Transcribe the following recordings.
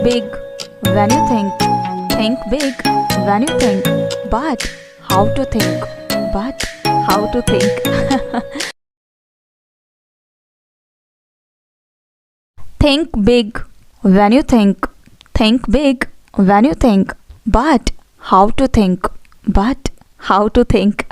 big when you think big when you think, but how to think, but how to think. Think big when you think big when you think, but how to think, but how to think.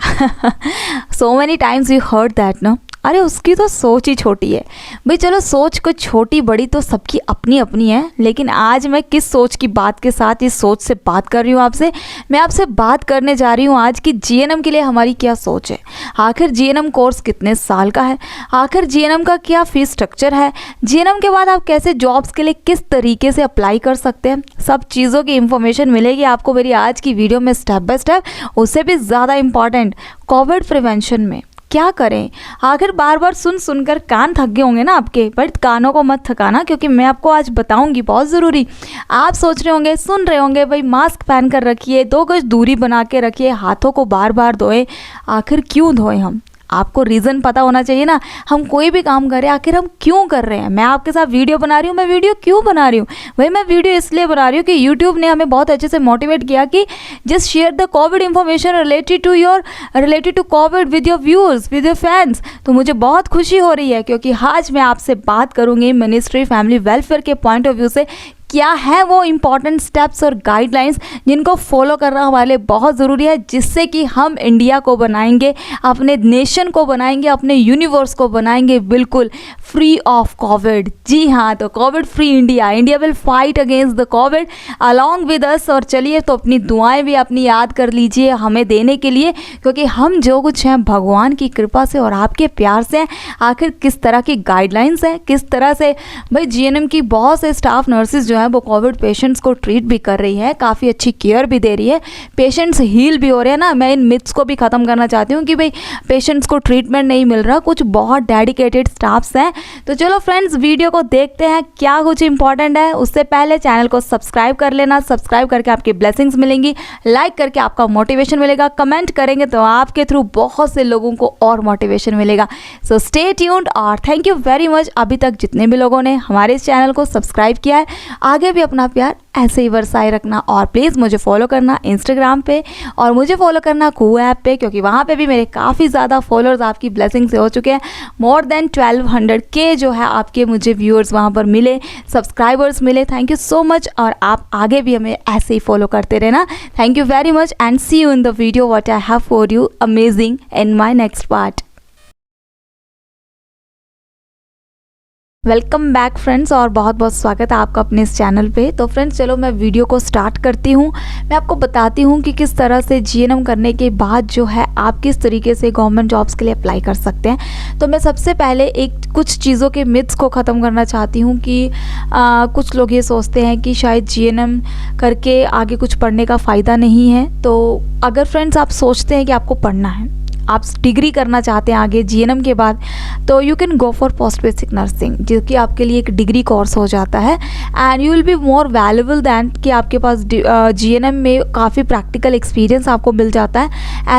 So many times you heard that, no? अरे उसकी तो सोच ही छोटी है भाई। चलो सोच को छोटी बड़ी तो सबकी अपनी अपनी है, लेकिन आज मैं किस सोच की बात के साथ इस सोच से बात कर रही हूँ आपसे। मैं आपसे बात करने जा रही हूँ आज की जीएनएम के लिए हमारी क्या सोच है। आखिर जीएनएम कोर्स कितने साल का है, आखिर जीएनएम का क्या फीस स्ट्रक्चर है, जीएनएम के बाद आप कैसे जॉब्स के लिए किस तरीके से अप्लाई कर सकते हैं, सब चीज़ों की इन्फॉर्मेशन मिलेगी आपको मेरी आज की वीडियो में स्टेप बाय स्टेप। उससे भी ज़्यादा इम्पॉर्टेंट, कोविड प्रिवेंशन में क्या करें। आखिर बार बार सुनकर कान थक गए होंगे ना आपके, बट कानों को मत थकाना, क्योंकि मैं आपको आज बताऊंगी बहुत ज़रूरी। आप सोच रहे होंगे, सुन रहे होंगे भाई मास्क पहन कर रखिए, 2 गज दूरी बना के रखिए, हाथों को बार बार धोएं। आखिर क्यों धोएं हम, आपको रीज़न पता होना चाहिए ना। हम कोई भी काम करें आखिर हम क्यों कर रहे हैं। मैं आपके साथ वीडियो बना रही हूँ, मैं वीडियो क्यों बना रही हूँ भाई, मैं वीडियो इसलिए बना रही हूँ कि यूट्यूब ने हमें बहुत अच्छे से मोटिवेट किया कि just share the COVID information related to COVID with your viewers, with your fans. तो मुझे बहुत खुशी हो रही है क्योंकि आज मैं आपसे बात करूँगी मिनिस्ट्री फैमिली वेलफेयर के पॉइंट ऑफ व्यू से क्या है वो इम्पॉर्टेंट स्टेप्स और गाइडलाइंस जिनको फॉलो करना हमारे लिए बहुत ज़रूरी है, जिससे कि हम इंडिया को बनाएंगे, अपने नेशन को बनाएंगे, अपने यूनिवर्स को बनाएंगे बिल्कुल फ्री ऑफ कोविड। जी हाँ, तो Covid free India will fight against the Covid along with us. और चलिए तो अपनी दुआएं भी अपनी याद कर लीजिए हमें देने के लिए, क्योंकि हम जो कुछ हैं भगवान की कृपा से और आपके प्यार से हैं। आखिर किस तरह की गाइडलाइंस हैं, किस तरह से भाई जीएनएम की बहुत से स्टाफ नर्सेज जो है वो कोविड पेशेंट्स को ट्रीट भी कर रही है, काफ़ी अच्छी केयर भी दे रही है, पेशेंट्स हील भी हो रहे हैं ना। मैं इन मिथ्स को भी ख़त्म करना चाहती हूँ कि भाई पेशेंट्स को ट्रीटमेंट नहीं मिल रहा, कुछ बहुत डेडिकेटेड स्टाफ्स हैं। तो चलो फ्रेंड्स वीडियो को देखते हैं क्या कुछ इंपॉर्टेंट है। उससे पहले चैनल को सब्सक्राइब कर लेना, सब्सक्राइब करके आपकी ब्लेसिंग्स मिलेंगी, लाइक करके आपका मोटिवेशन मिलेगा, कमेंट करेंगे तो आपके थ्रू बहुत से लोगों को और मोटिवेशन मिलेगा। सो स्टे ट्यून्ड और थैंक यू वेरी मच अभी तक जितने भी लोगों ने हमारे इस चैनल को सब्सक्राइब किया है। आगे भी अपना प्यार ऐसे ही बरसाए रखना और प्लीज़ मुझे फॉलो करना इंस्टाग्राम पे और मुझे फॉलो करना कू ऐप पे, क्योंकि वहाँ पे भी मेरे काफ़ी ज़्यादा फॉलोअर्स आपकी ब्लेसिंग से हो चुके हैं। मोर देन 1200 के जो है आपके मुझे व्यूअर्स वहाँ पर मिले, सब्सक्राइबर्स मिले। थैंक यू सो मच और आप आगे भी हमें ऐसे ही फॉलो करते रहना। Thank you very much and see you in the video what I have for you amazing in my next part. Welcome back friends और बहुत बहुत स्वागत है आपका अपने इस चैनल पे। तो फ्रेंड्स चलो मैं वीडियो को स्टार्ट करती हूँ। मैं आपको बताती हूँ कि किस तरह से जीएनएम करने के बाद जो है आप किस तरीके से गवर्नमेंट जॉब्स के लिए अप्लाई कर सकते हैं। तो मैं सबसे पहले कुछ चीज़ों के मिथ्स को ख़त्म करना चाहती हूँ कि कुछ लोग ये सोचते हैं कि शायद जीएनएम करके आगे कुछ पढ़ने का फ़ायदा नहीं है। तो अगर फ्रेंड्स आप सोचते हैं कि आपको पढ़ना है, आप डिग्री करना चाहते हैं आगे जीएनएम के बाद, तो you can go for post basic nursing, जो कि आपके लिए एक डिग्री कोर्स हो जाता है and you will be more valuable than कि आपके पास जीएनएम में काफ़ी प्रैक्टिकल एक्सपीरियंस आपको मिल जाता है,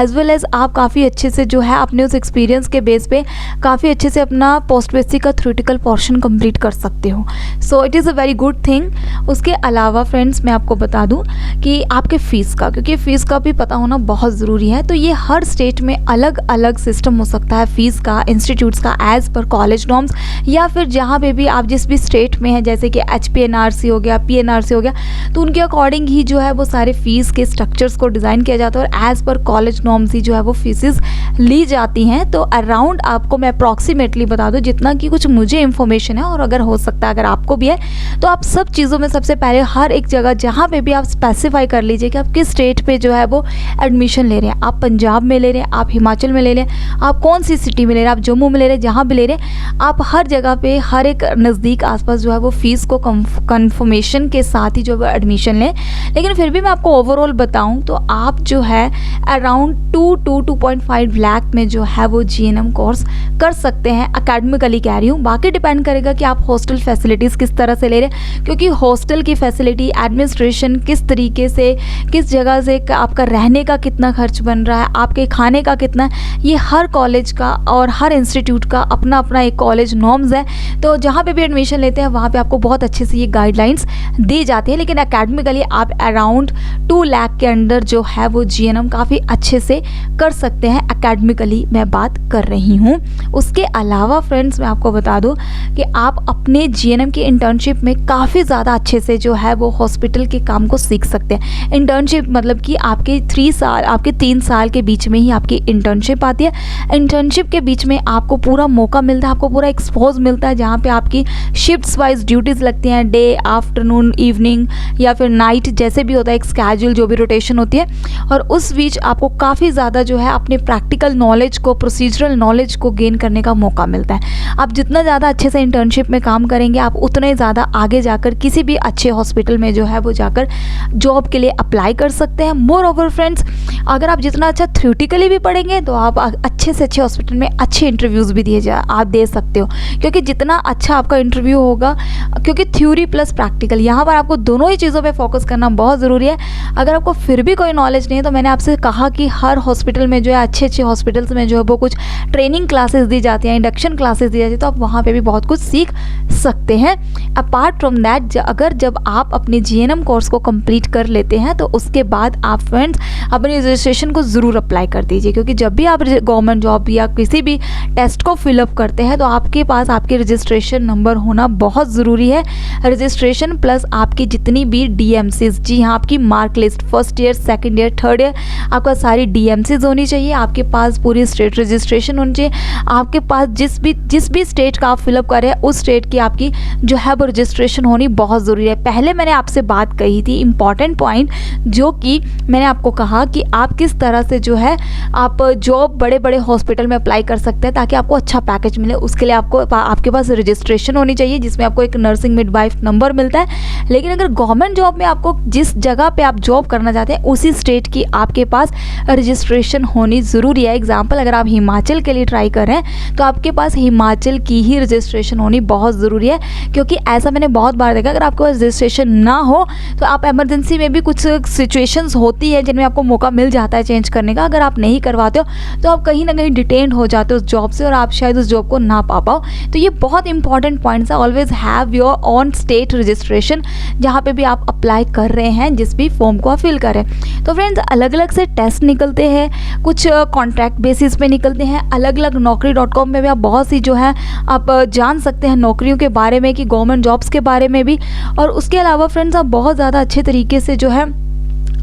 एज वेल एज आप काफ़ी अच्छे से जो है अपने उस एक्सपीरियंस के बेस पे काफ़ी अच्छे से अपना पोस्ट बेसिक का थ्योरेटिकल पोर्शन कंप्लीट कर सकते हो। So it is a very good thing. उसके अलावा फ्रेंड्स मैं आपको बता दूँ कि आपके फ़ीस का, क्योंकि फ़ीस का भी पता होना बहुत ज़रूरी है। तो ये हर स्टेट में अलग अलग सिस्टम हो सकता है फीस का, इंस्टीट्यूट्स का, एज पर कॉलेज नॉर्म्स, या फिर जहाँ पे भी आप जिस भी स्टेट में हैं, जैसे कि HPNRC हो गया, PNRC हो गया, तो उनके अकॉर्डिंग ही जो है वो सारे फीस के स्ट्रक्चर्स को डिज़ाइन किया जाता है और एज़ पर कॉलेज नॉर्म्स ही जो है वो फीसेस ली जाती हैं। तो अराउंड आपको मैं अप्रॉक्सीमेटली बता दूँ जितना कि कुछ मुझे इन्फॉर्मेशन है, और अगर हो सकता है अगर आपको भी है तो आप सब चीज़ों में सबसे पहले हर एक जगह जहाँ पे भी आप स्पेसिफाई कर लीजिए कि आप किस स्टेट पे जो है वो एडमिशन ले रहे हैं। आप पंजाब में ले रहे हैं, आप हिमाचल में ले लें, आप कौन सी सिटी में ले रहे हैं, आप जम्मू में ले रहे हैं, जहाँ भी ले रहे हैं, आप हर जगह पे हर एक नज़दीक आसपास जो है वो फीस को कंफर्मेशन के साथ ही जो है एडमिशन लें। लेकिन फिर भी मैं आपको ओवरऑल बताऊं तो आप जो है अराउंड 2.5 लाख में जो है वो जीएनएम कोर्स कर सकते हैं। अकेडमिकली कह रही हूँ, बाकी डिपेंड करेगा कि आप हॉस्टल फैसिलिटीज़ किस तरह से ले रहे हैं, क्योंकि हॉस्टल की फैसिलिटी, एडमिनिस्ट्रेशन किस तरीके से, किस जगह से आपका रहने का कितना खर्च बन रहा है, आपके खाने का कितना कितना है, ये हर कॉलेज का और हर इंस्टीट्यूट का अपना अपना एक कॉलेज नॉर्म्स है। तो जहाँ पे भी एडमिशन लेते हैं वहाँ पे आपको बहुत अच्छे से ये गाइडलाइंस दी जाती है। लेकिन एकेडमिकली आप अराउंड 2 लाख के अंडर जो है वो GNM काफ़ी अच्छे से कर सकते हैं, एकेडमिकली मैं बात कर रही हूँ। उसके अलावा फ्रेंड्स मैं आपको बता दूँ कि आप अपने GNM की इंटर्नशिप में काफ़ी ज़्यादा अच्छे से जो है वो हॉस्पिटल के काम को सीख सकते हैं। इंटर्नशिप मतलब कि आपके 3 साल के बीच में ही आपकी इंटर्नशिप आती है। इंटर्नशिप के बीच में आपको पूरा मौका मिलता है, आपको पूरा एक्सपोज मिलता है, जहाँ पे आपकी शिफ्ट्स वाइज ड्यूटीज़ लगती हैं, डे, आफ्टरनून, इवनिंग या फिर नाइट, जैसे भी होता है एक स्केड्यूल जो भी रोटेशन होती है। और उस बीच आपको काफ़ी ज़्यादा जो है अपने प्रैक्टिकल नॉलेज को, प्रोसीजरल नॉलेज को गेन करने का मौका मिलता है। आप जितना ज़्यादा अच्छे से इंटर्नशिप में काम करेंगे आप उतने ज़्यादा आगे जाकर किसी भी अच्छे हॉस्पिटल में जो है वो जाकर जॉब के लिए अप्लाई कर सकते हैं। मोर ओवर फ्रेंड्स, अगर आप जितना अच्छा थ्योरेटिकली भी पढ़ेंगे तो आप अच्छे से अच्छे हॉस्पिटल में अच्छे इंटरव्यूज़ भी आप दे सकते हो, क्योंकि जितना अच्छा आपका इंटरव्यू होगा, क्योंकि थ्योरी प्लस प्रैक्टिकल यहाँ पर आपको दोनों ही चीज़ों पे फोकस करना बहुत ज़रूरी है। अगर आपको फिर भी कोई नॉलेज नहीं है तो मैंने आपसे कहा कि हर हॉस्पिटल में जो है, अच्छे अच्छे हॉस्पिटल्स में जो है वो कुछ ट्रेनिंग क्लासेस दी जाती हैं, इंडक्शन क्लासेस दी जाती है, तो आप वहाँ पे भी बहुत कुछ सीख सकते हैं। अपार्ट फ्रॉम दैट, अगर जब आप अपने GNM कोर्स को कंप्लीट कर लेते हैं तो उसके बाद आप फ्रेंड्स अपने रजिस्ट्रेशन को ज़रूर अप्लाई कर दीजिए, क्योंकि जब भी आप गवर्नमेंट जॉब या किसी भी टेस्ट को फिलअप करते हैं तो आपके पास आपके रजिस्ट्रेशन नंबर होना बहुत ज़रूरी है। रजिस्ट्रेशन प्लस आपकी जितनी भी DMCs, जी हाँ, आपकी mark list, first year, second year, third year, आपका सारी DMCs होनी चाहिए। आपके पास पूरी स्टेट रजिस्ट्रेशन होनी चाहिए। आपके पास जिस भी स्टेट का आप फिलअप कर रहे हैं उस स्टेट की आपकी जो है वो रजिस्ट्रेशन होनी बहुत ज़रूरी है। पहले मैंने आपसे बात कही थी इंपॉर्टेंट पॉइंट, जो कि मैंने आपको कहा कि आप किस तरह से जो है आप जॉब बड़े बड़े हॉस्पिटल में अप्लाई कर सकते हैं ताकि आपको अच्छा पैकेज मिले। उसके लिए आपके पास रजिस्ट्रेशन होनी चाहिए, जिसमें आपको एक नर्सिंग मिडवाइफ नंबर मिलता है। लेकिन अगर गवर्नमेंट जॉब में आपको जिस जगह पे आप जॉब करना चाहते हैं उसी स्टेट की आपके पास रजिस्ट्रेशन होनी ज़रूरी है। एग्जाम्पल, अगर आप हिमाचल के लिए ट्राई कर रहे हैं तो आपके पास हिमाचल की ही रजिस्ट्रेशन होनी बहुत ज़रूरी है, क्योंकि ऐसा मैंने बहुत बार देखा, अगर आपके पास रजिस्ट्रेशन ना हो तो आप एमरजेंसी में भी कुछ सिचुएशंस होती है जिनमें आपको मौका मिल जाता है चेंज करने का। अगर आप नहीं करवाते हो तो आप कहीं ना कहीं डिटेन्ड हो जाते हो उस जॉब से और आप शायद उस जॉब को ना पा पाओ। तो ये बहुत इंपॉर्टेंट पॉइंट्स है। Always have your on state registration, जहाँ पे भी आप अप्लाई कर रहे हैं, जिस भी फॉर्म को आप फिल करें। तो फ्रेंड्स, अलग अलग से टेस्ट निकलते हैं, कुछ कॉन्ट्रैक्ट बेसिस पे निकलते हैं, अलग अलग naukri.com में भी आप बहुत सी जो है आप जान सकते हैं नौकरियों के बारे में, कि गवर्नमेंट जॉब्स के बारे में भी। और उसके अलावा फ्रेंड्स, आप बहुत ज़्यादा अच्छे तरीके से जो है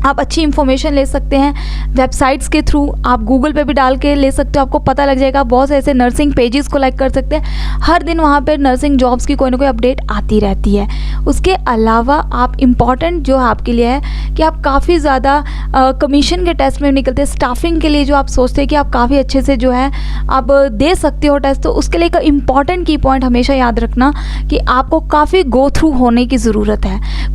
आप अच्छी इन्फॉर्मेशन ले सकते हैं वेबसाइट्स के थ्रू। आप गूगल पे भी डाल के ले सकते हो, आपको पता लग जाएगा। बहुत से ऐसे नर्सिंग पेजेस को लाइक कर सकते हैं, हर दिन वहाँ पे नर्सिंग जॉब्स की कोई ना कोई अपडेट आती रहती है। उसके अलावा आप इम्पॉर्टेंट जो आपके लिए है कि आप काफ़ी ज़्यादा कमीशन के टेस्ट में निकलते हैं। स्टाफिंग के लिए जो आप सोचते हैं कि आप काफ़ी अच्छे से जो है आप दे सकते हो टेस्ट, तो उसके लिए एक इम्पॉर्टेंट की पॉइंट हमेशा याद रखना कि आपको काफ़ी गो थ्रू होने की ज़रूरत है।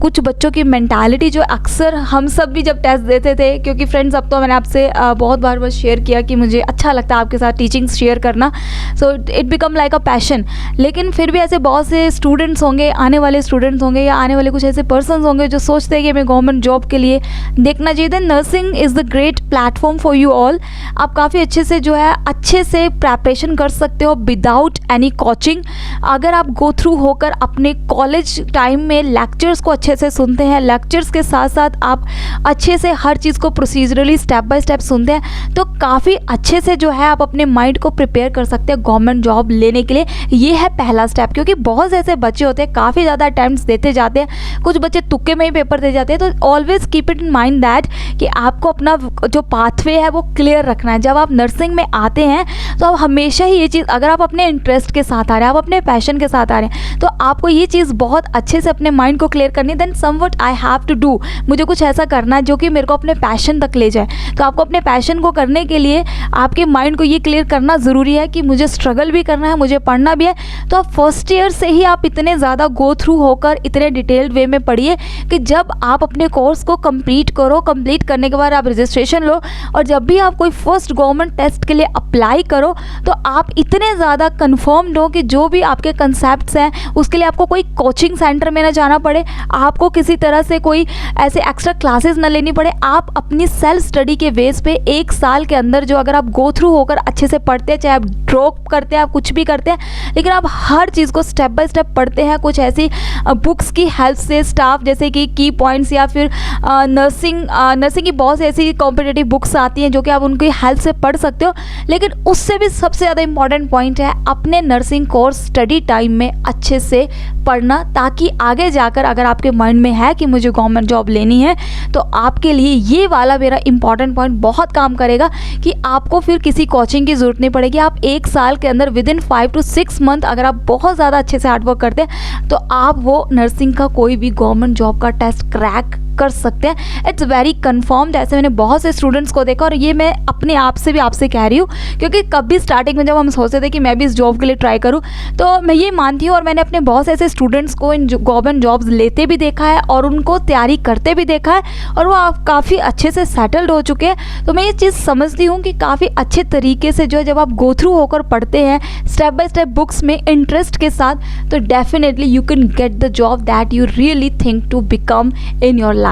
कुछ बच्चों की मेंटालिटी जो अक्सर हम सब भी जब टेस्ट देते थे, क्योंकि फ्रेंड्स अब तो मैंने आपसे बहुत बार बस शेयर किया कि मुझे अच्छा लगता है आपके साथ टीचिंग्स शेयर करना, so it become like a passion. लेकिन फिर भी ऐसे बहुत से स्टूडेंट्स होंगे, आने वाले स्टूडेंट्स होंगे या आने वाले कुछ ऐसे पर्सन्स होंगे जो सोचते हैं कि हमें गवर्नमेंट जॉब के लिए देखना चाहिए। Then nursing is the great platform for you all. आप काफ़ी अच्छे से जो है अच्छे से प्रेपरेशन कर सकते हो विदाउट एनी कोचिंग। अगर आप गो थ्रू होकर अपने कॉलेज टाइम में लेक्चर्स को अच्छे से सुनते हैं, लेक्चर्स के साथ साथ आप अच्छे से हर चीज़ को प्रोसीजरली स्टेप बाय स्टेप सुनते हैं, तो काफ़ी अच्छे से जो है आप अपने माइंड को प्रिपेयर कर सकते हैं गवर्नमेंट जॉब लेने के लिए। ये है पहला स्टेप, क्योंकि बहुत से ऐसे बच्चे होते हैं काफ़ी ज़्यादा अटैम्प्ट्स देते जाते हैं, कुछ बच्चे तुक्के में ही पेपर दे जाते हैं। तो always keep it in mind that कि आपको अपना जो पाथवे है वो क्लियर रखना है। जब आप नर्सिंग में आते हैं तो आप हमेशा ही ये चीज़, अगर आप अपने इंटरेस्ट के साथ आ रहे हैं, आप अपने पैशन के साथ आ रहे हैं, तो आपको ये चीज़ बहुत अच्छे से अपने माइंड को क्लियर करनी है। Then somewhat I have to do, मुझे कुछ ऐसा करना है जो कि मेरे को अपने पैशन तक ले जाए। तो आपको अपने पैशन को करने के लिए आपके माइंड को ये क्लियर करना ज़रूरी है कि मुझे स्ट्रगल भी करना है, मुझे पढ़ना भी है। तो आप फर्स्ट ईयर से ही आप इतने ज़्यादा गो थ्रू होकर इतने डिटेल्ड वे में पढ़िए कि जब आप अपने कोर्स को कंप्लीट करो, कंप्लीट करने के बाद आप रजिस्ट्रेशन लो, और जब भी आप कोई फर्स्ट गवर्नमेंट टेस्ट के लिए अप्लाई करो तो आप इतने ज़्यादा कन्फर्म्ड हो कि जो भी आपके कंसेप्ट्स हैं उसके लिए आपको कोई कोचिंग सेंटर में ना जाना पड़े, आपको किसी तरह से कोई ऐसे एक्स्ट्रा क्लासेस ना लेनी पड़े, आप अपनी सेल्फ स्टडी के बेस पे 1 साल के अंदर जो अगर आप गो थ्रू होकर अच्छे से पढ़ते हैं, चाहे आप ड्रॉप करते हैं, आप कुछ भी करते हैं, लेकिन आप हर चीज़ को स्टेप बाय स्टेप पढ़ते हैं, कुछ ऐसी बुक्स की हेल्प से, स्टाफ जैसे कि की पॉइंट्स या फिर नर्सिंग की बहुत सी ऐसी कॉम्पिटिटिव बुक्स आती हैं जो कि आप उनकी हेल्प से पढ़ सकते हो। लेकिन उससे भी सबसे ज़्यादा इंपॉर्टेंट पॉइंट है अपने नर्सिंग कोर्स स्टडी टाइम में अच्छे से पढ़ना, ताकि आगे जाकर अगर आपके माइंड में है कि मुझे गवर्नमेंट जॉब लेनी है, तो आपके लिए ये वाला मेरा इंपॉर्टेंट पॉइंट बहुत काम करेगा कि आपको फिर किसी कोचिंग की ज़रूरत नहीं पड़ेगी। आप 1 साल के अंदर विद इन 5 to 6 मंथ अगर आप बहुत ज़्यादा अच्छे से हार्डवर्क करते हैं तो आप वो नर्सिंग का कोई भी गवर्नमेंट जॉब का टेस्ट क्रैक कर सकते हैं। It's very confirmed. ऐसे मैंने बहुत से स्टूडेंट्स को देखा और ये मैं अपने आप से भी आपसे कह रही हूँ, क्योंकि कभी स्टार्टिंग में जब हम सोचते थे कि मैं भी इस जॉब के लिए ट्राई करूँ, तो मैं ये मानती हूँ और मैंने अपने बहुत से ऐसे स्टूडेंट्स को इन गवर्नमेंट जॉब्स लेते भी देखा है और उनको तैयारी करते भी देखा है और वो काफ़ी अच्छे से सेटल्ड हो चुके हैं। तो मैं ये चीज़ समझती हूँ कि काफ़ी अच्छे तरीके से जो है जब आप गो थ्रू होकर पढ़ते हैं स्टेप बाय स्टेप बुक्स में इंटरेस्ट के साथ, तो definitely you can get the job that you really think to become in your life.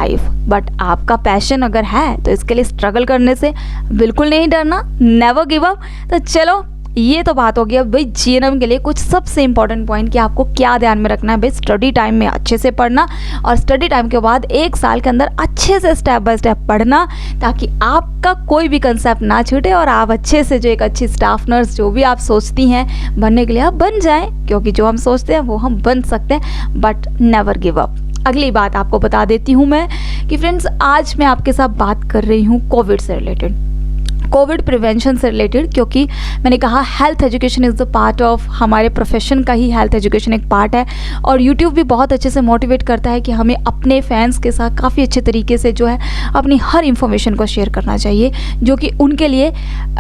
But आपका पैशन अगर है तो इसके लिए स्ट्रगल करने से बिल्कुल नहीं डरना, नेवर गिव अप। तो चलो, ये तो बात हो गई। अब भाई जीएनएम के लिए कुछ सबसे इंपॉर्टेंट पॉइंट कि आपको क्या ध्यान में रखना है। भाई स्टडी टाइम में अच्छे से पढ़ना और स्टडी टाइम के बाद 1 साल के अंदर अच्छे से स्टेप बाय स्टेप पढ़ना, ताकि आपका कोई भी कंसेप्ट ना छूटे और आप अच्छे से जो एक अच्छी स्टाफ नर्स जो भी आप सोचती हैं बनने के लिए आप बन जाएं, क्योंकि जो हम सोचते हैं वो हम बन सकते हैं, बट नेवर गिव अप। अगली बात आपको बता देती हूँ मैं कि फ्रेंड्स, आज मैं आपके साथ बात कर रही हूँ कोविड से रिलेटेड, कोविड प्रिवेंशन से रिलेटेड, क्योंकि मैंने कहा health education is the part of हमारे प्रोफेशन का ही हेल्थ एजुकेशन एक पार्ट है। और यूट्यूब भी बहुत अच्छे से मोटिवेट करता है कि हमें अपने फैंस के साथ काफ़ी अच्छे तरीके से जो है अपनी हर इंफॉर्मेशन को शेयर करना चाहिए जो कि उनके लिए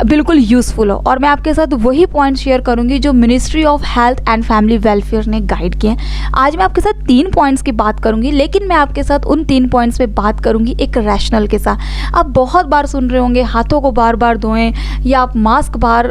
बिल्कुल यूज़फुल हो। और मैं आपके साथ वही पॉइंट शेयर करूँगी जो ministry of health and family welfare ने गाइड किए हैं। आज मैं आपके साथ 3 पॉइंट्स की बात करूँगी, लेकिन मैं आपके साथ उन 3 पॉइंट्स पे बात करूँगी एक रैशनल के साथ। आप बहुत बार सुन रहे होंगे हाथों को बार बार धोएं, या आप मास्क बाहर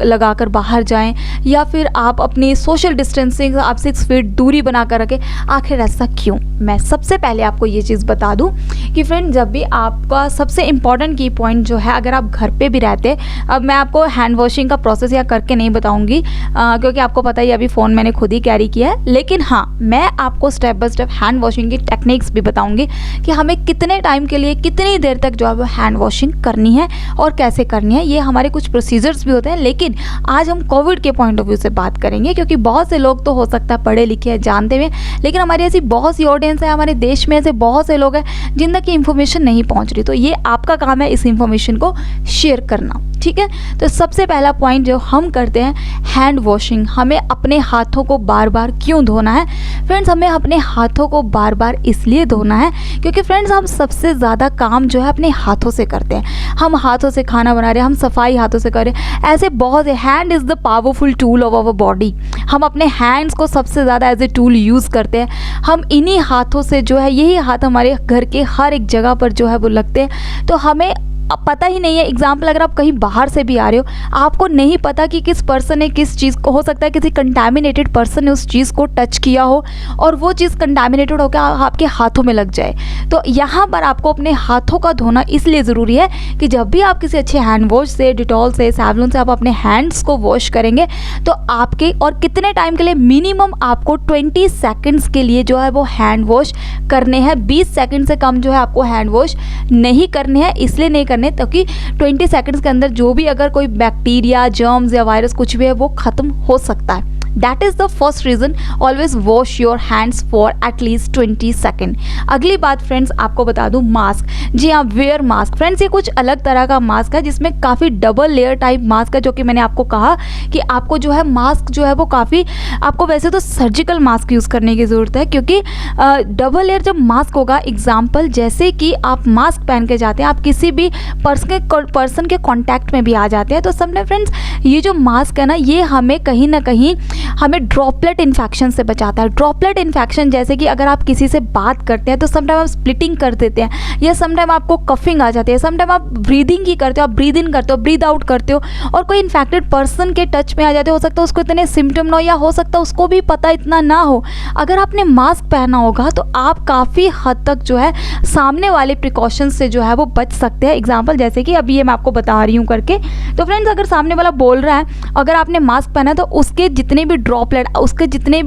लगाकर बाहर जाएं, या फिर आप अपनी सोशल डिस्टेंसिंग आप 6 फीट दूरी बनाकर रखें। आखिर ऐसा क्यों? मैं सबसे पहले आपको ये चीज़ बता दूं कि फ्रेंड, जब भी आपका सबसे इंपॉर्टेंट की पॉइंट जो है, अगर आप घर पे भी रहते हैं, अब मैं आपको हैंड वॉशिंग का प्रोसेस या करके नहीं बताऊंगी क्योंकि आपको पता ही अभी फ़ोन मैंने खुद ही कैरी किया है, लेकिन हाँ, मैं आपको step by step hand washing की टेक्निक्स भी बताऊंगी कि हमें कितने टाइम के लिए कितनी देर तक जो है वो हैंड वॉशिंग करनी है और कैसे करनी है। ये हमारे कुछ प्रोसीजर्स भी होते हैं, लेकिन आज हम कोविड के पॉइंट ऑफ व्यू से बात करेंगे, क्योंकि बहुत से लोग तो हो सकता है पढ़े लिखे हैं, जानते हुए, लेकिन हमारी ऐसी बहुत सी ऑडियंस है, हमारे देश में ऐसे बहुत से लोग हैं जिन तक ये इन्फॉर्मेशन नहीं पहुंच रही। तो ये आपका काम है इस इन्फॉर्मेशन को शेयर करना, ठीक है। तो सबसे पहला पॉइंट जो हम करते हैं, हैंड वॉशिंग। हमें अपने हाथों को बार बार क्यों धोना है? फ्रेंड्स, हमें अपने हाथों को बार बार इसलिए धोना है क्योंकि फ्रेंड्स, हम सबसे ज़्यादा काम जो है अपने हाथों से करते हैं। हम हाथों से खाना बना रहे हैं, हम सफाई हाथों से कर रहे हैं, ऐसे बहुत। Hand is the powerful tool of our body. हम अपने हैंड्स को सबसे ज़्यादा एज ए टूल यूज़ करते हैं। हम इन्हीं हाथों से जो है, यही हाथ हमारे घर के हर एक जगह पर जो है वो लगते हैं। तो हमें अब पता ही नहीं है, एग्जाम्पल अगर आप कहीं बाहर से भी आ रहे हो, आपको नहीं पता कि किस पर्सन ने किस चीज़ को, हो सकता है किसी कंटामिनेटेड पर्सन ने उस चीज़ को टच किया हो और वो चीज़ कंटामिनेटेड होकर आपके हाथों में लग जाए। तो यहाँ पर आपको अपने हाथों का धोना इसलिए ज़रूरी है कि जब भी आप किसी अच्छे हैंड वॉश से, डिटॉल से, सैवलॉन से आप अपने हैंड्स को वॉश करेंगे तो आपके, और कितने टाइम के लिए, मिनिमम आपको 20 सेकेंड्स के लिए जो है वो हैंड वॉश करने हैं। 20 सेकेंड से कम जो है आपको हैंड वॉश नहीं करने हैं, इसलिए नहीं ताकि 20 सेकंड्स के अंदर जो भी अगर कोई बैक्टीरिया, जर्म्स या वायरस कुछ भी है वो खत्म हो सकता है। That is the first reason, always wash your hands for at least 20 second. अगली बात फ्रेंड्स, आपको बता दूं, मास्क। जी हाँ, वेयर मास्क। फ्रेंड्स, ये कुछ अलग तरह का मास्क है जिसमें काफ़ी डबल लेयर टाइप मास्क है, जो कि मैंने आपको कहा कि आपको जो है मास्क जो है वो काफ़ी, आपको वैसे तो सर्जिकल मास्क यूज़ करने की ज़रूरत है, क्योंकि डबल लेयर जब मास्क होगा, एग्जाम्पल जैसे कि आप मास्क पहन के जाते हैं, आप किसी भी पर्सन के कॉन्टैक्ट में भी आ जाते हैं, तो सबने फ्रेंड्स ये जो मास्क है ना, ये हमें कहीं ना कहीं हमें ड्रॉपलेट इन्फेक्शन से बचाता है। ड्रॉपलेट इन्फेक्शन जैसे कि अगर आप किसी से बात करते हैं तो समटाइम आप स्प्लिटिंग कर देते हैं, या समटाइम आपको कफिंग आ जाती है, समटाइम आप ब्रीदिंग ही करते हो, आप ब्रीद इन करते हो, ब्रीद आउट करते हो, और कोई इन्फेक्टेड पर्सन के टच में आ जाते हो सकता है उसको इतने सिम्टम ना हो, या हो सकता है उसको भी पता इतना ना हो। अगर आपने मास्क पहना होगा तो आप काफ़ी हद तक जो है सामने वाले प्रिकॉशन से जो है वो बच सकते हैं। एग्जाम्पल जैसे कि अभी ये मैं आपको बता रही हूँ करके। तो फ्रेंड्स, अगर सामने वाला बोल रहा है, अगर आपने मास्क पहना है तो उसके जितने भी ड्रॉपलेट, उसके जितने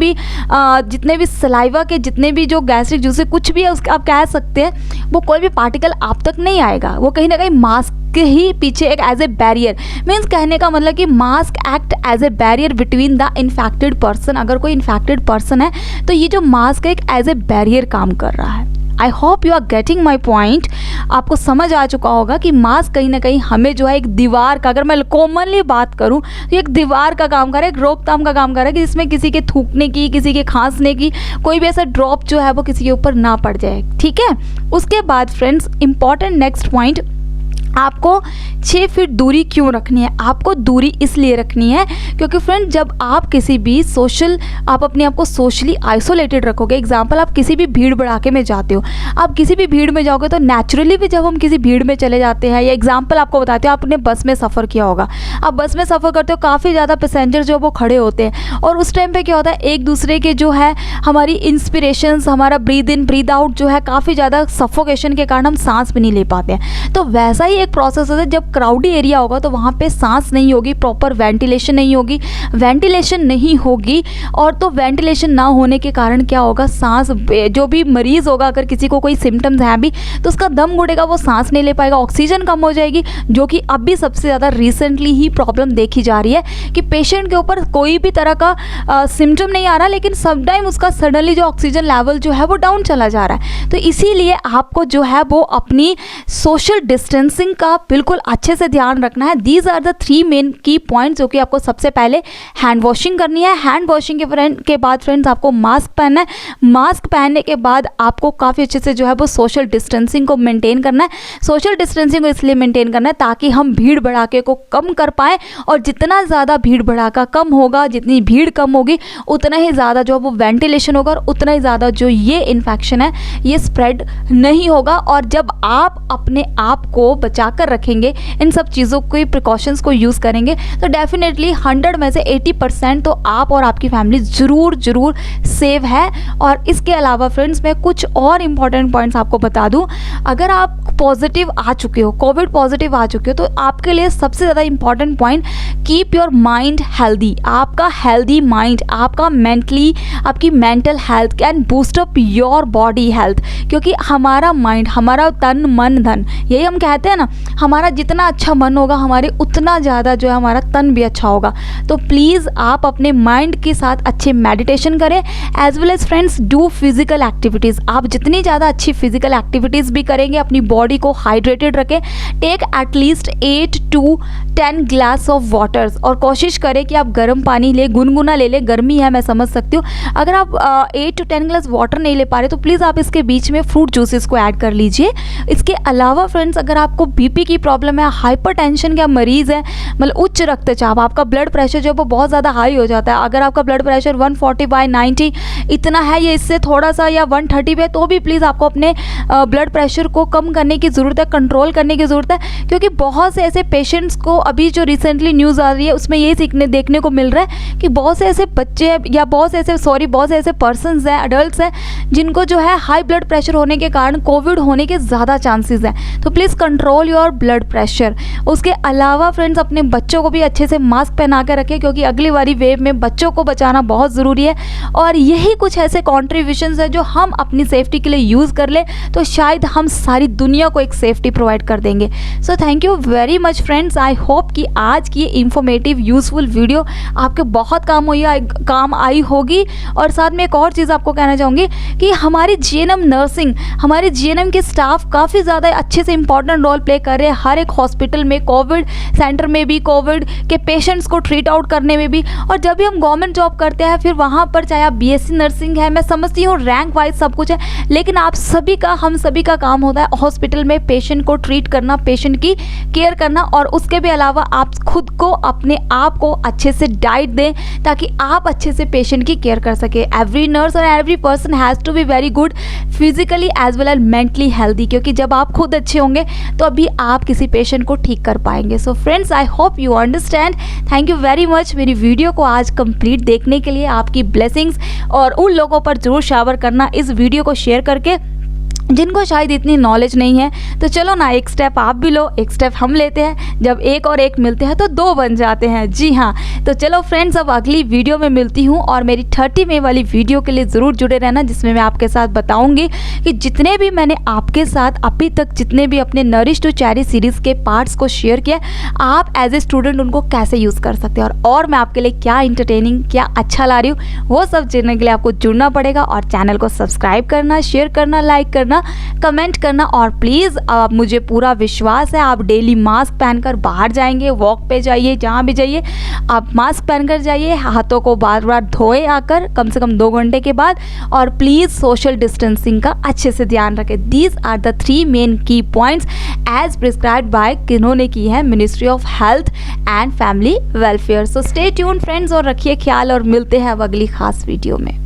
भी सलाइवा के जितने भी जो गैस्ट्रिक जूस कुछ भी है उसके आप कह सकते हैं, वो कोई भी पार्टिकल आप तक नहीं आएगा। वो कहीं ना कहीं मास्क के ही पीछे एक एज ए बैरियर, मीन्स कहने का मतलब कि mask act as a barrier between the infected person. अगर कोई इन्फेक्टेड पर्सन है तो ये जो मास्क है एक एज ए बैरियर काम कर रहा है। I hope you are getting my point. आपको समझ आ चुका होगा कि मास्क कहीं ना कहीं हमें जो है एक दीवार का, अगर मैं कॉमनली बात करूं तो एक दीवार का काम कर रहा है, एक रोकथाम का काम कर रहा है कि जिसमें किसी के थूकने की, किसी के खांसने की कोई भी ऐसा ड्रॉप जो है वो किसी के ऊपर ना पड़ जाए। ठीक है। उसके बाद फ्रेंड्स, इंपॉर्टेंट नेक्स्ट पॉइंट, आपको 6 फीट दूरी क्यों रखनी है? आपको दूरी इसलिए रखनी है क्योंकि फ्रेंड, जब आप किसी भी आप अपने आप को सोशली आइसोलेटेड रखोगे, एग्जाम्पल आप किसी भी भीड़ भड़ाके में जाते हो, आप किसी भी भीड़ में जाओगे तो नेचुरली भी जब हम किसी भीड़ में चले जाते हैं, या एग्जाम्पल आपको बताते हो, आपने बस में सफ़र किया होगा, आप बस में सफ़र करते हो, काफ़ी ज़्यादा पैसेंजर जो वो खड़े होते हैं, और उस टाइम पर क्या होता है, एक दूसरे के जो है हमारी इंस्पिरेशंस, हमारा ब्रीद इन ब्रीद आउट जो है काफ़ी ज़्यादा सफोकेशन के कारण हम सांस भी नहीं ले पाते हैं। तो वैसा ही एक प्रोसेस है, जब क्राउडी एरिया होगा तो वहाँ पे सांस नहीं होगी, प्रॉपर वेंटिलेशन नहीं होगी, और तो वेंटिलेशन ना होने के कारण क्या होगा, सांस, जो भी मरीज़ होगा अगर किसी को कोई सिम्टम्स हैं भी तो उसका दम घुटेगा, वो सांस नहीं ले पाएगा, ऑक्सीजन कम हो जाएगी, जो कि अब भी सबसे ज़्यादा रिसेंटली ही प्रॉब्लम देखी जा रही है कि पेशेंट के ऊपर कोई भी तरह का सिम्टम नहीं आ रहा, लेकिन समटाइम उसका सडनली जो ऑक्सीजन लेवल जो है वो डाउन चला जा रहा है। तो इसीलिए आपको जो है वो अपनी सोशल डिस्टेंसिंग का बिल्कुल अच्छे से ध्यान रखना है। दीज आर द 3 मेन की पॉइंट्स, जो कि आपको सबसे पहले हैंड वॉशिंग करनी है। हैंड वॉशिंग के बाद फ्रेंड्स आपको मास्क पहनना है। मास्क पहनने के बाद आपको काफ़ी अच्छे से जो है वो सोशल डिस्टेंसिंग को मेंटेन करना है। सोशल डिस्टेंसिंग को इसलिए मेंटेन करना है ताकि हम भीड़ भड़ाके को कम कर पाएँ, और जितना ज़्यादा भीड़ भड़ाका कम होगा, जितनी भीड़ कम होगी, उतना ही ज़्यादा जो वो वेंटिलेशन होगा, और उतना ही ज़्यादा जो ये इन्फेक्शन है ये स्प्रेड नहीं होगा। और जब आप अपने आप को बचा कर रखेंगे, इन सब चीज़ों के प्रिकॉशंस को यूज़ करेंगे, तो डेफिनेटली 100 में से 80% तो आप और आपकी फैमिली ज़रूर सेव है। और इसके अलावा फ्रेंड्स, मैं कुछ और इम्पॉर्टेंट पॉइंट्स आपको बता दूं। अगर आप पॉजिटिव आ चुके हो, कोविड पॉजिटिव आ चुके हो, तो आपके लिए सबसे ज़्यादा important point, keep your mind healthy. आपका हेल्दी माइंड, आपका मेंटली, आपकी mental health can boost up your body health, क्योंकि हमारा माइंड, हमारा तन मन धन, यही हम कहते हैं ना, हमारा जितना अच्छा मन होगा हमारे उतना ज़्यादा जो है हमारा तन भी अच्छा होगा। तो प्लीज़ आप अपने माइंड के साथ अच्छे मेडिटेशन करें, as well as friends do physical activities. आप जितनी ज़्यादा अच्छी फिजिकल एक्टिविटीज़ भी करेंगे, अपनी बॉडी को हाइड्रेटेड रखें। Take at least 8 to 10 glass of waters, और कोशिश करें कि आप गर्म पानी ले, गुनगुना ले लें। गर्मी है, मैं समझ सकती हूँ। अगर आप 8 to 10 ग्लास वाटर नहीं ले पा रहे तो प्लीज़ आप इसके बीच में फ्रूट जूसेस को ऐड कर लीजिए। इसके अलावा फ्रेंड्स, अगर आपको बीपी की प्रॉब्लम है, हाइपरटेंशन का मरीज़ है, मतलब उच्च रक्तचाप, आपका ब्लड प्रेशर जो है वो बहुत ज़्यादा हाई हो जाता है, अगर आपका ब्लड प्रेशर 140/90 इतना है, ये इससे थोड़ा सा, या 130 पे, तो भी प्लीज़ आपको अपने ब्लड प्रेशर को कम करने की ज़रूरत है, कंट्रोल करने की ज़रूरत है। क्योंकि बहुत से ऐसे पेशेंट्स को अभी जो रिसेंटली न्यूज़ आ रही है उसमें यही देखने को मिल रहा है कि बहुत से ऐसे बच्चे, या बहुत से ऐसे पर्सनस हैं, अडल्ट हैं, जिनको जो है हाई ब्लड प्रेशर होने के कारण कोविड होने के ज़्यादा चांसेस हैं। तो please control your blood pressure. उसके अलावा फ्रेंड्स, अपने बच्चों को भी अच्छे से मास्क पहना कर रखें, क्योंकि अगली वाली वेव में बच्चों को बचाना बहुत ज़रूरी है। और यही कुछ ऐसे कॉन्ट्रीब्यूशंस है जो हम अपनी सेफ्टी के लिए यूज़ कर ले, तो शायद हम सारी दुनिया को एक सेफ्टी प्रोवाइड कर देंगे। So thank you very much friends. I hope कि आज की इंफॉर्मेटिव यूज़फुल वीडियो आपके बहुत काम आई होगी। और साथ में एक और चीज़ आपको कहना चाहूँगी कि हमारी जीएनएम नर्सिंग, हमारे जीएनएम के स्टाफ काफ़ी ज़्यादा अच्छे से इंपॉर्टेंट रोल प्ले कर रहे हैं हर एक हॉस्पिटल में, कोविड सेंटर में भी, कोविड के पेशेंट्स को ट्रीट आउट करने में भी। और जब भी हम गवर्नमेंट जॉब करते हैं फिर वहाँ पर चाहे आप बीएससी नर्सिंग है, मैं समझती हूँ रैंक वाइज सब कुछ है, लेकिन आप सभी का, हम सभी का काम होता है हॉस्पिटल में पेशेंट को ट्रीट करना, पेशेंट की केयर करना, और उसके भी अलावा आप खुद को, अपने आप को अच्छे से डाइट दें ताकि आप अच्छे से पेशेंट की केयर कर सके। एवरी नर्स और every person has to be very good physically as well as mentally healthy, क्योंकि जब आप खुद अच्छे होंगे तो अभी आप किसी पेशेंट को ठीक कर पाएंगे। So friends, I hope you understand. Thank you very much मेरी वीडियो को आज कंप्लीट देखने के लिए। आपकी ब्लेसिंग्स और उन लोगों पर जरूर शावर करना इस वीडियो को शेयर करके जिनको शायद इतनी नॉलेज नहीं है। तो चलो ना, एक स्टेप आप भी लो, एक स्टेप हम लेते हैं। जब एक और एक मिलते हैं तो दो बन जाते हैं। जी हाँ, तो चलो फ्रेंड्स, अब अगली वीडियो में मिलती हूँ, और मेरी 30 मई वाली वीडियो के लिए ज़रूर जुड़े रहना, जिसमें मैं आपके साथ बताऊँगी कि जितने भी मैंने आपके साथ अभी तक जितने भी अपने नरिश टू चेरी सीरीज़ के पार्ट्स को शेयर किया, आप एज ए स्टूडेंट उनको कैसे यूज़ कर सकते हैं, और मैं आपके लिए क्या इंटरटेनिंग, क्या अच्छा ला रही हूँ, वो सब जानने के लिए आपको जुड़ना पड़ेगा। और चैनल को सब्सक्राइब करना, शेयर करना, लाइक करना, कमेंट करना। और प्लीज़ आप, मुझे पूरा विश्वास है आप डेली मास्क पहनकर बाहर जाएंगे, वॉक पे जाइए, जहाँ भी जाइए आप मास्क पहनकर जाइए, हाथों को बार बार धोए आकर कम से कम 2 घंटे के बाद, और प्लीज़ सोशल डिस्टेंसिंग का अच्छे से ध्यान रखें। दीज आर द 3 मेन की पॉइंट्स एज प्रिस्क्राइब्ड बाय, किन्होंने की है, ministry of health and family welfare. So stay tuned friends, और रखिए ख्याल, और मिलते हैं अब अगली खास वीडियो में।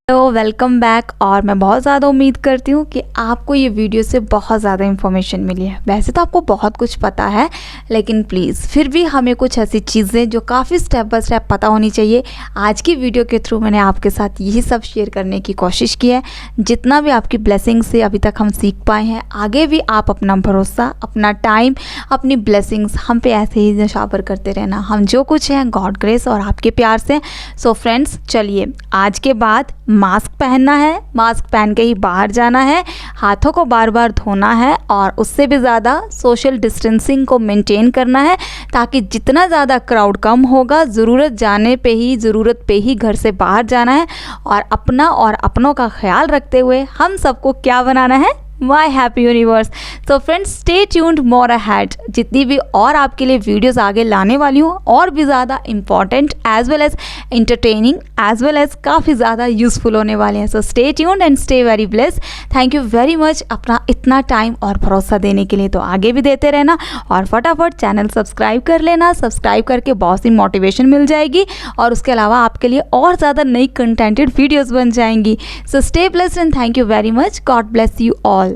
तो वेलकम बैक, और मैं बहुत ज़्यादा उम्मीद करती हूँ कि आपको ये वीडियो से बहुत ज़्यादा इन्फॉर्मेशन मिली है। वैसे तो आपको बहुत कुछ पता है, लेकिन प्लीज़ फिर भी हमें कुछ ऐसी चीज़ें जो काफ़ी स्टेप बाय स्टेप पता होनी चाहिए। आज की वीडियो के थ्रू मैंने आपके साथ यही सब शेयर करने की कोशिश की है। जितना भी आपकी ब्लेसिंग से अभी तक हम सीख पाए हैं, आगे भी आप अपना भरोसा, अपना टाइम, अपनी ब्लेसिंग्स हम पे ऐसे ही निशावर करते रहना। हम जो कुछ हैं गॉड ग्रेस और आपके प्यार से। सो फ्रेंड्स, चलिए आज के बाद मास्क पहनना है, मास्क पहन के ही बाहर जाना है, हाथों को बार बार धोना है, और उससे भी ज़्यादा सोशल डिस्टेंसिंग को मेंटेन करना है, ताकि जितना ज़्यादा क्राउड कम होगा, ज़रूरत पे ही घर से बाहर जाना है, और अपना और अपनों का ख्याल रखते हुए हम सबको क्या बनाना है, my happy universe. So friends, stay tuned more ahead. जितनी भी और आपके लिए वीडियोस आगे लाने वाली हूँ, और भी ज़्यादा important as well as entertaining as well as काफ़ी ज़्यादा यूज़फुल होने वाले हैं। So stay tuned and stay very blessed. Thank you very much अपना इतना टाइम और भरोसा देने के लिए। तो आगे भी देते रहना, और फटाफट चैनल सब्सक्राइब कर लेना। सब्सक्राइब करके बहुत सी मोटिवेशन मिल जाएगी, और उसके अलावा आपके लिए और ज़्यादा नई कंटेंटेड वीडियोज़ बन जाएंगी। So stay blessed and thank you very much. God bless you all.